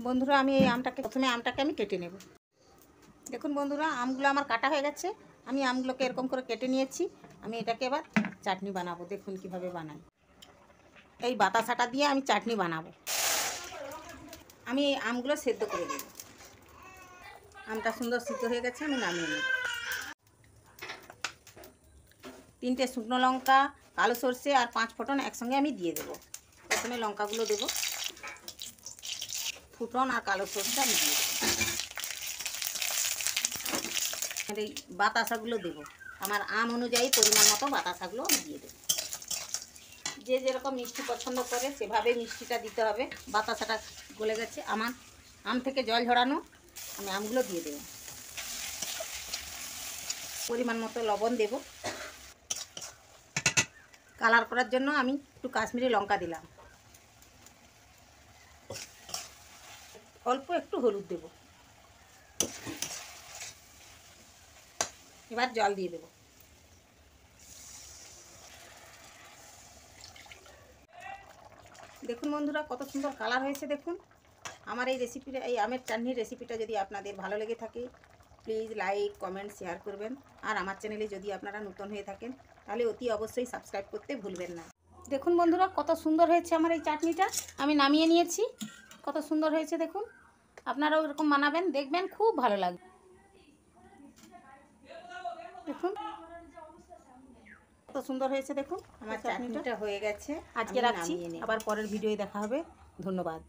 বন্ধুরা আমি এই প্রথমে আমটাকে আমি কেটে নেব। দেখুন বন্ধুরা আমগুলো আমার কাটা হয়ে গেছে। আমি আমগুলোকে এরকম করে কেটে নিয়েছি। আমি এটাকে এবার চাটনি বানাবো। দেখুন কিভাবে বানাই। এই বাতাসাটা দিয়ে আমি চাটনি বানাবো। আমি এই আমগুলো সেদ্ধ করে দেব। আমটা সুন্দর সিদ্ধ হয়ে গেছে, আমি নামিয়ে নেব। 3টে শুকনো লঙ্কা, কালো সরষে আর 5 ফোঁটন একসঙ্গে আমি দিয়ে দেব। প্রথমে লঙ্কাগুলো দেব, ফুটন আর কালো সরষে আমি দিয়ে দেবো। এই বাতাসাগুলো দেব, আমার আম অনুযায়ী পরিমাণ মতো বাতাসাগুলো আমি দিয়ে দেবো। যে যেরকম মিষ্টি পছন্দ করে সেভাবে মিষ্টিটা দিতে হবে। বাতাসাটা গলে গেছে, আমার আম থেকে জল ঝরানো, আমি আমগুলো দিয়ে দেব। পরিমাণ মতো লবণ দেব। কালার করার জন্য আমি একটু কাশ্মীরি লঙ্কা দিলাম। অল্প একটু হলুদ দেব। এবার জল দিয়ে দেব। দেখুন বন্ধুরা কত সুন্দর কালার হয়েছে। দেখুন আমার এই রেসিপিটা, এই আমের চাটনির রেসিপিটা যদি আপনাদের ভালো লেগে থাকে প্লিজ লাইক কমেন্ট শেয়ার করবেন। আর আমার চ্যানেলে যদি আপনারা নতুন হয়ে থাকেন তাহলে অতি অবশ্যই সাবস্ক্রাইব করতে ভুলবেন না। দেখুন বন্ধুরা কত সুন্দর হয়েছে আমার এই চাটনিটা। আমি নামিয়ে নিয়েছি। কত সুন্দর হয়েছে দেখুন। আপনারাও এরকম বানাবেন, দেখবেন খুব ভালো লাগবে। দেখুন কত সুন্দর হয়েছে। দেখুন আমার চাটনিটা হয়ে গেছে। আজকে রাখছি, আবার পরের ভিডিওয়ে দেখা হবে। ধন্যবাদ।